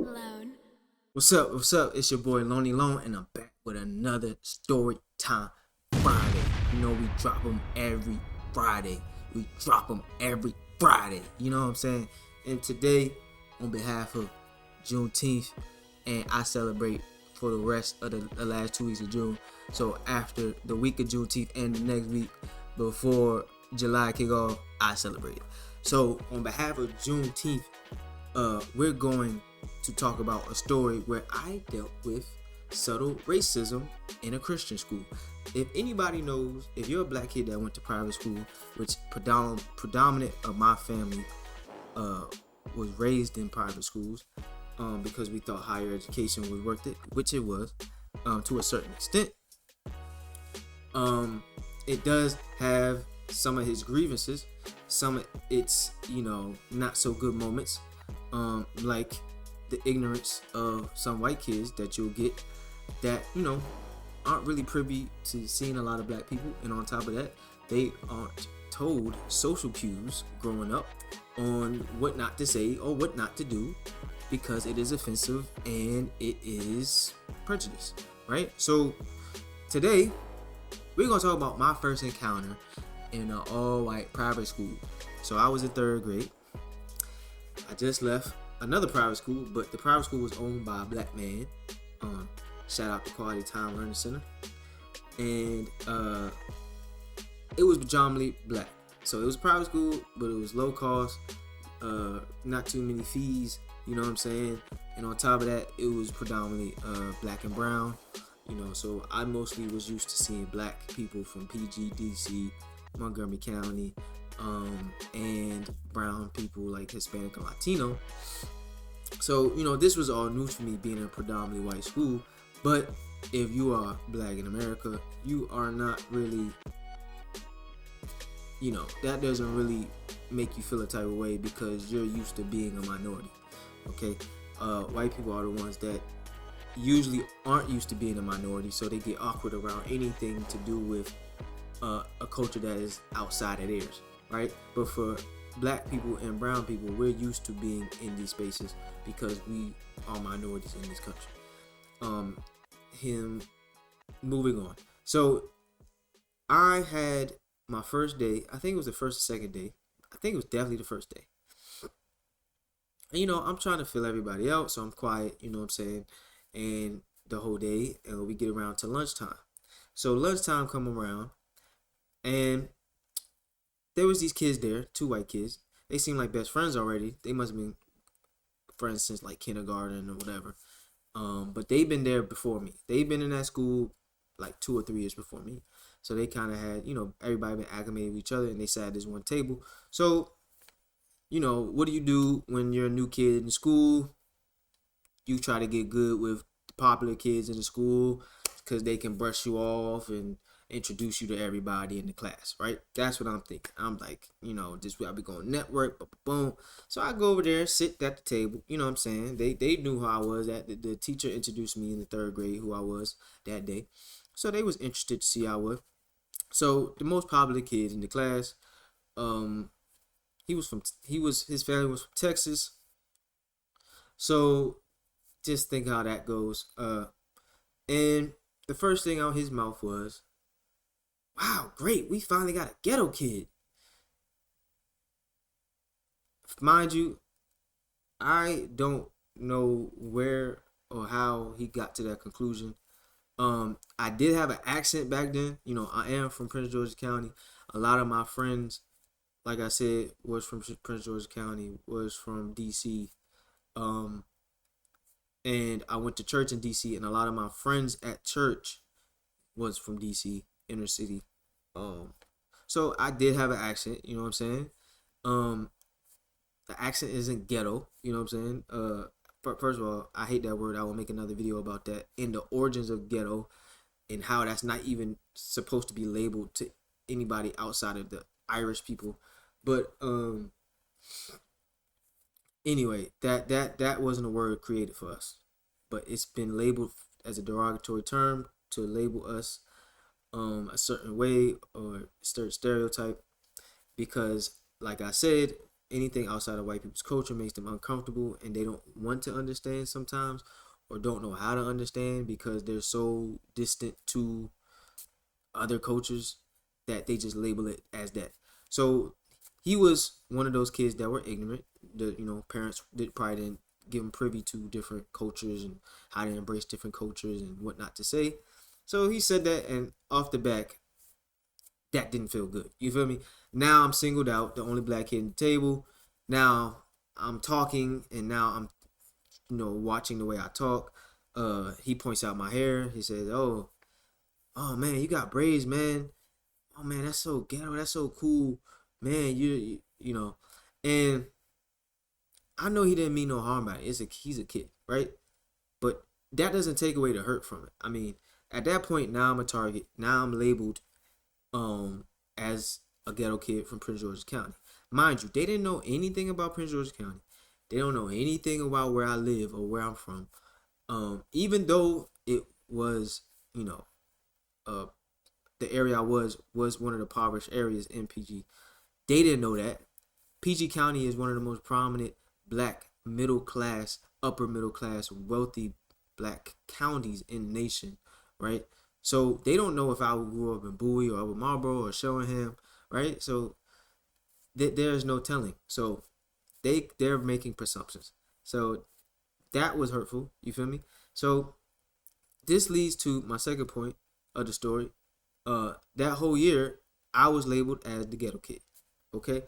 Alone. What's up? What's up? It's your boy Lonely Lone, and I'm back with another Story Time Friday. You know, we drop them every Friday. You know what I'm saying? And today, on behalf of Juneteenth, and I celebrate for the rest of the last 2 weeks of June. So after the week of Juneteenth and the next week before July kick off, I celebrate it. So on behalf of Juneteenth, we're going to talk about a story where I dealt with subtle racism in a Christian school. If anybody knows, if you're a black kid that went to private school, which predominant of my family was raised in private schools, because we thought higher education was worth it, which it was to a certain extent. It does have some of his grievances, some of its not so good moments, like the ignorance of some white kids that you'll get that aren't really privy to seeing a lot of black people, and on top of that, they aren't told social cues growing up on what not to say or what not to do, because it is offensive and it is prejudice, right? So today we're gonna talk about my first encounter in an all-white private school. So I was in third grade. I just left another private school, but the private school was owned by a black man. Shout out to Quality Time Learning Center. And it was predominantly black. So it was a private school, but it was low cost, not too many fees, you know what I'm saying? And on top of that, it was predominantly black and brown, so I mostly was used to seeing black people from PG, DC, Montgomery County, and brown people like Hispanic and Latino. So this was all new to me, being in a predominantly white school. But if you are black in America, you are not really, that doesn't really make you feel a type of way, because you're used to being a minority. Okay, white people are the ones that usually aren't used to being a minority, so they get awkward around anything to do with a culture that is outside of theirs, right? But for black people and brown people, we're used to being in these spaces because we are minorities in this country. Moving on. So I had my first day. I think it was the first or second day. I think it was definitely the first day. And I'm trying to fill everybody out, so I'm quiet, you know what I'm saying? And the whole day, and we get around to lunchtime. So lunchtime come around, and there was these kids there, two white kids. They seemed like best friends already. They must have been friends since like kindergarten or whatever. But they've been there before me. They've been in that school like 2 or 3 years before me. So they kind of had, everybody been acclimated with each other, and they sat at this one table. So, what do you do when you're a new kid in school? You try to get good with the popular kids in the school because they can brush you off and introduce you to everybody in the class, right? That's what I'm thinking. I'm like, this way I'll be going network, boom. So I go over there, sit at the table, you know what I'm saying? They knew who I was. The teacher introduced me in the third grade who I was that day. So they was interested to see how I was. So the most popular kid in the class, his family was from Texas. So just think how that goes. And the first thing out his mouth was, "Wow, great, we finally got a ghetto kid." Mind you, I don't know where or how he got to that conclusion. I did have an accent back then. I am from Prince George's County. A lot of my friends, like I said, was from Prince George's County, was from DC. And I went to church in DC, and a lot of my friends at church was from DC, inner city. So I did have an accent, you know what I'm saying? The accent isn't ghetto, you know what I'm saying? First of all, I hate that word. I will make another video about that, in the origins of ghetto and how that's not even supposed to be labeled to anybody outside of the Irish people. But anyway, that wasn't a word created for us, but it's been labeled as a derogatory term to label us a certain way or certain stereotype, because like I said, anything outside of white people's culture makes them uncomfortable, and they don't want to understand sometimes, or don't know how to understand because they're so distant to other cultures that they just label it as that. So he was one of those kids that were ignorant. The parents probably didn't give him privy to different cultures and how to embrace different cultures and what not to say. So he said that, and off the back, that didn't feel good. You feel me? Now I'm singled out, the only black kid at the table. Now I'm talking, and now I'm watching the way I talk. He points out my hair. He says, oh man, you got braids, man. Oh man, that's so ghetto. That's so cool, man. And I know he didn't mean no harm by it. He's a kid, right? But that doesn't take away the hurt from it. I mean, at that point, now I'm a target. Now I'm labeled as a ghetto kid from Prince George's County. Mind you, they didn't know anything about Prince George's County. They don't know anything about where I live or where I'm from. Even though it was, the area I was one of the impoverished areas in PG. They didn't know that. PG County is one of the most prominent black middle class, upper middle class, wealthy black counties in the nation, right? So they don't know if I grew up in Bowie or Upper Marlboro or Sheringham, right? So there's no telling. So they're making presumptions. So that was hurtful. You feel me? So this leads to my second point of the story. That whole year, I was labeled as the ghetto kid. Okay?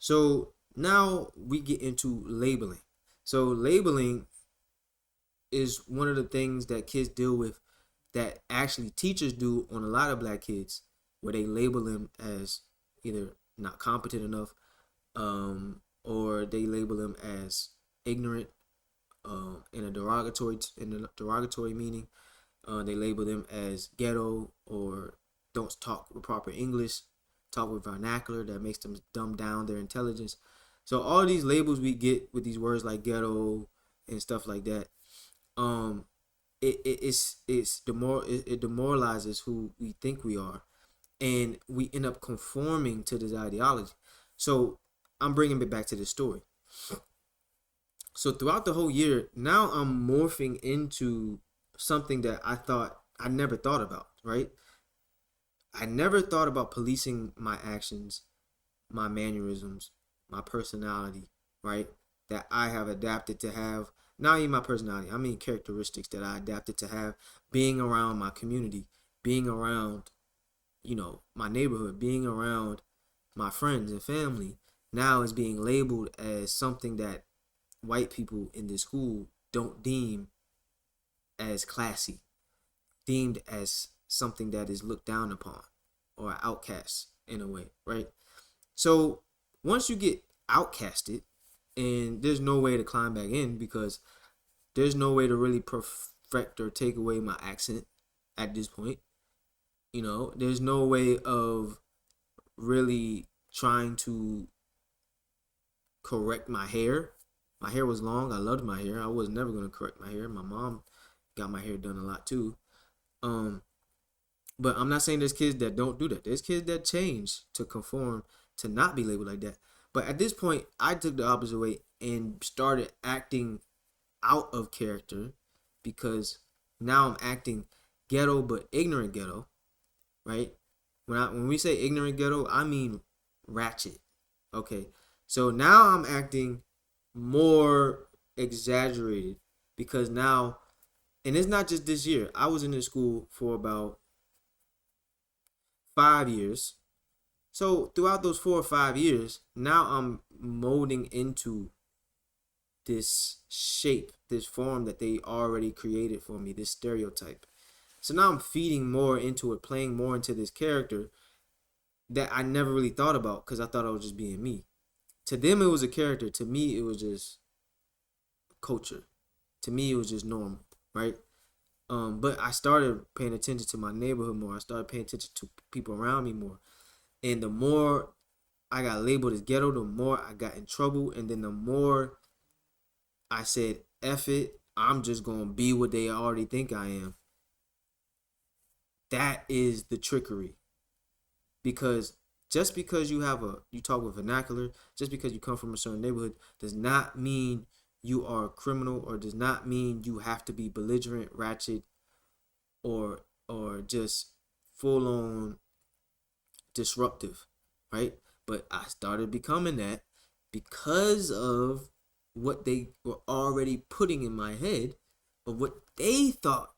So now we get into labeling. So labeling is one of the things that kids deal with that actually teachers do on a lot of black kids, where they label them as either not competent enough, or they label them as ignorant, in a derogatory meaning. They label them as ghetto, or don't talk with proper English, talk with vernacular that makes them dumb down their intelligence. So all these labels we get with these words like ghetto and stuff like that, it demoralizes who we think we are, and we end up conforming to this ideology. So I'm bringing it back to this story. So throughout the whole year, now I'm morphing into something that I never thought about, right? I never thought about policing my actions, my mannerisms, my personality, right? That I have adapted to have. Not even my personality, I mean characteristics that I adapted to have being around my community, being around, my neighborhood, being around my friends and family. Now is being labeled as something that white people in this school don't deem as classy, deemed as something that is looked down upon or outcast in a way, right? So once you get outcasted, and there's no way to climb back in, because there's no way to really perfect or take away my accent at this point. There's no way of really trying to correct my hair. My hair was long. I loved my hair. I was never going to correct my hair. My mom got my hair done a lot too. But I'm not saying there's kids that don't do that. There's kids that change to conform to not be labeled like that. But at this point, I took the opposite way and started acting out of character, because now I'm acting ghetto but ignorant ghetto, right? When we say ignorant ghetto, I mean ratchet. Okay. So now I'm acting more exaggerated, because now, and it's not just this year. I was in this school for about 5 years. So throughout those 4 or 5 years, now I'm molding into this shape, this form that they already created for me, this stereotype. So now I'm feeding more into it, playing more into this character that I never really thought about, because I thought I was just being me. To them, it was a character. To me, it was just culture. To me, it was just normal, right? But I started paying attention to my neighborhood more. I started paying attention to people around me more. And the more I got labeled as ghetto, the more I got in trouble. And then the more I said, F it, I'm just going to be what they already think I am. That is the trickery. Because Just because you talk with vernacular, just because you come from a certain neighborhood, does not mean you are a criminal, or does not mean you have to be belligerent, ratchet, or just full on disruptive, right? But I started becoming that because of what they were already putting in my head of what they thought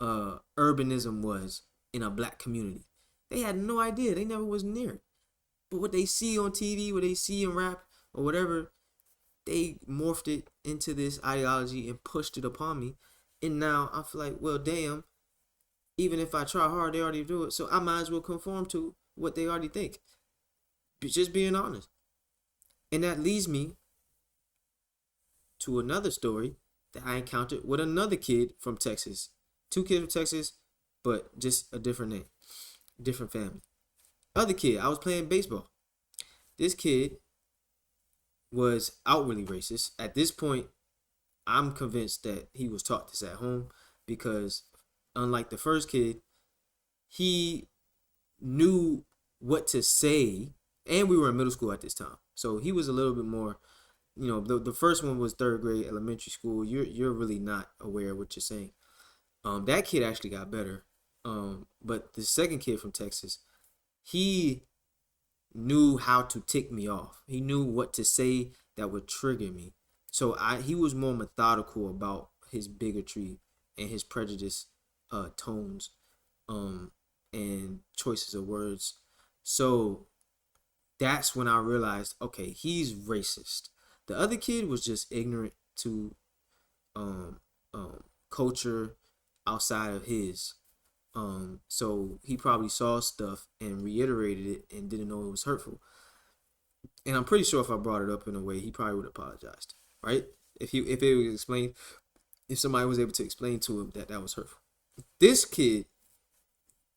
urbanism was in a black community. They had no idea. They never was near it. But what they see on TV, what they see in rap or whatever, they morphed it into this ideology and pushed it upon me. And now I feel like, well, damn, even if I try hard, they already do it. So I might as well conform to what they already think. Just being honest. And that leads me to another story that I encountered with another kid from Texas. Two kids from Texas, but just a different name, different family. Other kid, I was playing baseball. This kid was outwardly racist. At this point, I'm convinced that he was taught this at home because, unlike the first kid, he knew what to say, and we were in middle school at this time, so he was a little bit more. The first one was third grade elementary school. You're really not aware of what you're saying. That kid actually got better. But the second kid from Texas, he knew how to tick me off. He knew what to say that would trigger me. So he was more methodical about his bigotry and his prejudice tones and choices of words. So that's when I realized, okay, he's racist. The other kid was just ignorant to culture outside of his. So he probably saw stuff and reiterated it and didn't know it was hurtful. And I'm pretty sure if I brought it up in a way, he probably would have apologized, right? If it was explained, if somebody was able to explain to him that was hurtful. This kid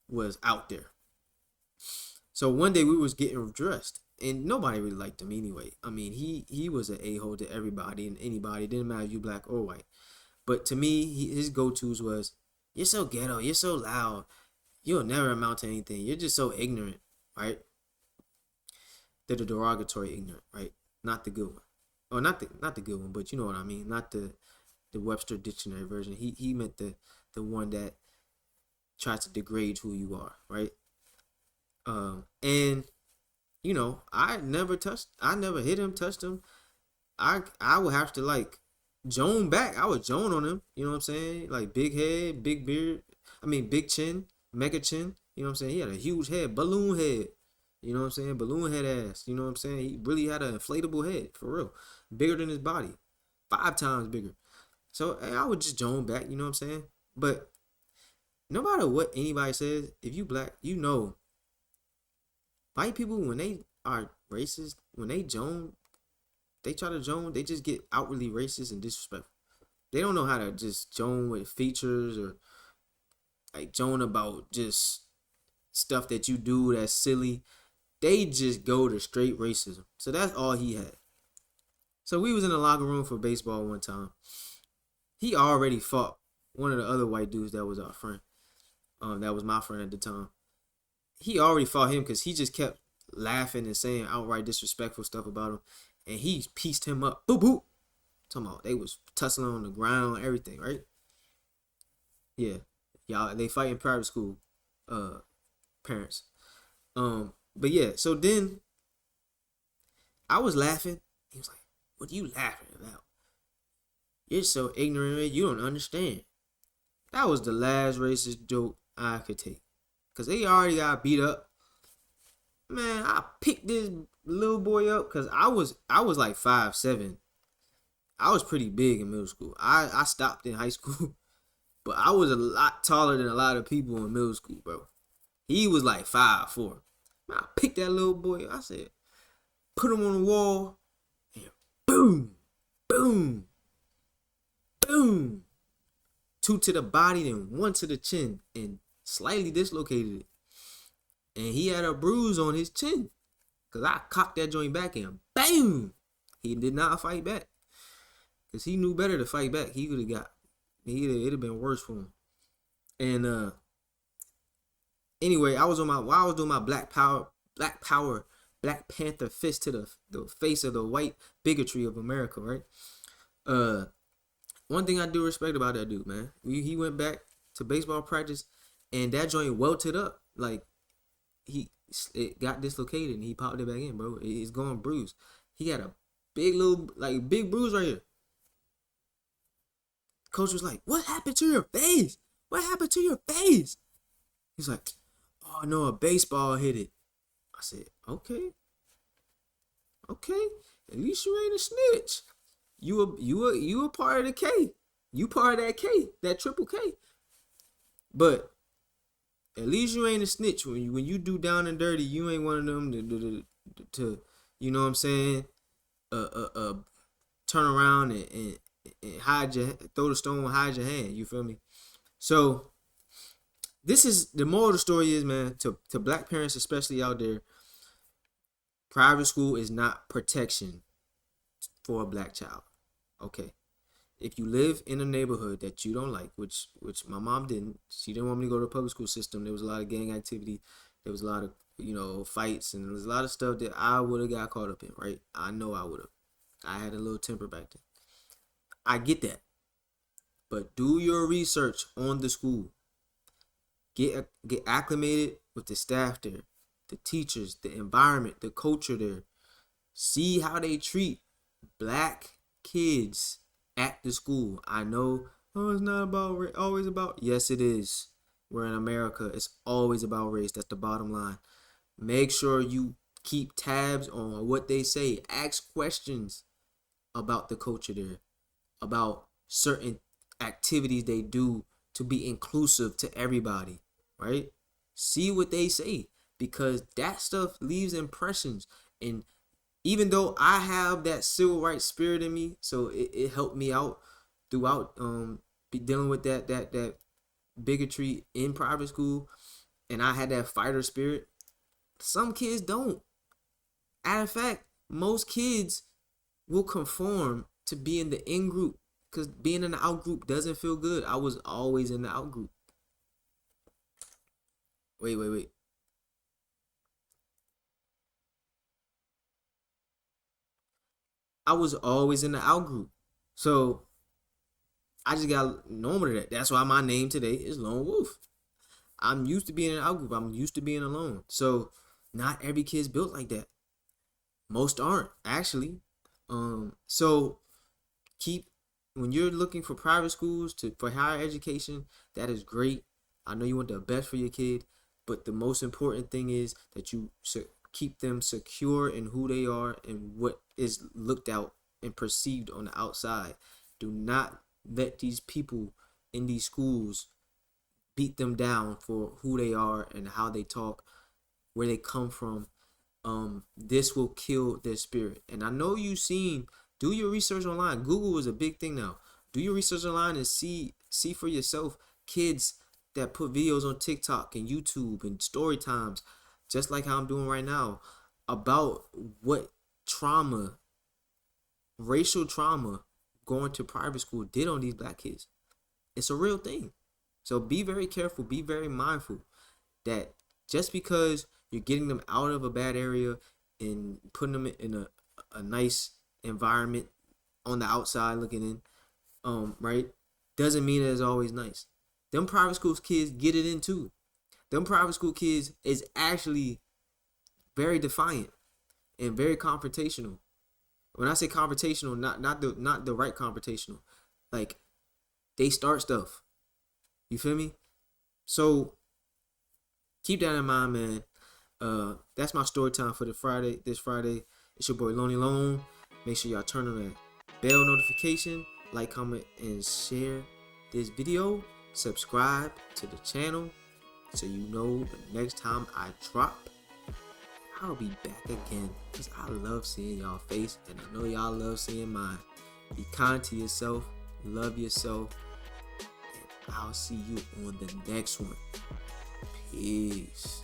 was out there. So one day we was getting dressed, and nobody really liked him anyway. I mean, he was an a-hole to everybody and anybody. It didn't matter if you black or white. But to me, his go-tos was, "You're so ghetto. You're so loud. You'll never amount to anything. You're just so ignorant," right? The derogatory ignorant, right? Not the good one. Or not the good one, but you know what I mean. Not the Webster Dictionary version. He meant the one that tries to degrade who you are, right? And I never hit him, touched him. I would have to like Joan back. I would Joan on him. You know what I'm saying? Like big head, big beard. Big chin, mega chin. You know what I'm saying? He had a huge head, balloon head. You know what I'm saying? Balloon head ass. You know what I'm saying? He really had an inflatable head, for real. Bigger than his body. 5 times bigger. So I would just Joan back, you know what I'm saying? But no matter what anybody says, if you black, white people, when they are racist, when they try to Joan, they just get outwardly racist and disrespectful. They don't know how to just Joan with features or like Joan about just stuff that you do that's silly. They just go to straight racism. So that's all he had. So we was in the locker room for baseball one time. He already fought one of the other white dudes that was our friend. That was my friend at the time. He already fought him because he just kept laughing and saying outright disrespectful stuff about him. And he pieced him up. Boop, boop. Talking about they was tussling on the ground, everything, right? Yeah. Y'all, they fight in private school, parents. But yeah, so then I was laughing. He was like, "What are you laughing about? You're so ignorant, you don't understand." That was the last racist joke I could take. Because they already got beat up. Man, I picked this little boy up because I was like 5'7". I was pretty big in middle school. I stopped in high school. But I was a lot taller than a lot of people in middle school, bro. He was like 5'4". I picked that little boy. I said, put him on the wall. And boom, boom, boom. 2 to the body and 1 to the chin. And slightly dislocated it. And he had a bruise on his chin. Because I cocked that joint back and bam! He did not fight back. Because he knew better to fight back. It'd have been worse for him. And anyway, while I was doing my Black Power Black Power, Black Panther fist to the face of the white bigotry of America, right? Uh, One thing I do respect about that dude, man, he went back to baseball practice, and that joint welted up. Like it got dislocated, and he popped it back in, bro. It's going bruised. He got a big bruise right here. Coach was like, "What happened to your face? What happened to your face?" He's like, "Oh no, a baseball hit it." I said, "Okay, okay. At least you ain't a snitch. You a part of the K. You part of that K, that triple K. But at least you ain't a snitch. When you do down and dirty, you ain't one of them to you know what I'm saying? Turn around and throw the stone, hide your hand. You feel me? So this is the moral of the story is, man, to black parents especially out there, private school is not protection for a black child. Okay. If you live in a neighborhood that you don't like, which my mom didn't, she didn't want me to go to the public school system. There was a lot of gang activity. There was a lot of, fights, and there was a lot of stuff that I would have got caught up in, right? I know I would have. I had a little temper back then. I get that. But do your research on the school. Get acclimated with the staff there, the teachers, the environment, the culture there. See how they treat black kids at the school. I know, it's not about always about. Yes, it is. We're in America. It's always about race. That's the bottom line. Make sure you keep tabs on what they say. Ask questions about the culture there, about certain activities they do to be inclusive to everybody, right? See what they say, because that stuff leaves impressions. And even though I have that civil rights spirit in me, so it helped me out throughout be dealing with that bigotry in private school, and I had that fighter spirit. Some kids don't. As a fact, most kids will conform to be in the in group, because being in the out group doesn't feel good. I was always in the out group. Wait. I was always in the out group. So I just got normal to that. That's why my name today is Lone Wolf. I'm used to being in an out group. I'm used to being alone. So not every kid's built like that. Most aren't, actually. So keep when you're looking for private schools for higher education, that is great. I know you want the best for your kid, but the most important thing is that you keep them secure in who they are and what is looked out and perceived on the outside. Do not let these people in these schools beat them down for who they are and how they talk, where they come from. This will kill their spirit. And I know you've seen, do your research online. Google is a big thing now. Do your research online and see for yourself kids that put videos on TikTok and YouTube and story times, just like how I'm doing right now, about what trauma, racial trauma, going to private school did on these black kids. It's a real thing. So be very careful, be very mindful that just because you're getting them out of a bad area and putting them in a nice environment on the outside looking in, right, doesn't mean that it's always nice. Them private school kids get it in too. Them private school kids is actually very defiant and very confrontational. When I say confrontational, not the right confrontational. Like, they start stuff. You feel me? So keep that in mind, man. That's my story time for this Friday. It's your boy Lonely Lone. Make sure y'all turn on that bell notification, like, comment, and share this video. Subscribe to the channel so you know the next time I drop, I'll be back again, because I love seeing y'all face, and I know y'all love seeing mine. Be kind to yourself, love yourself, and I'll see you on the next one. Peace.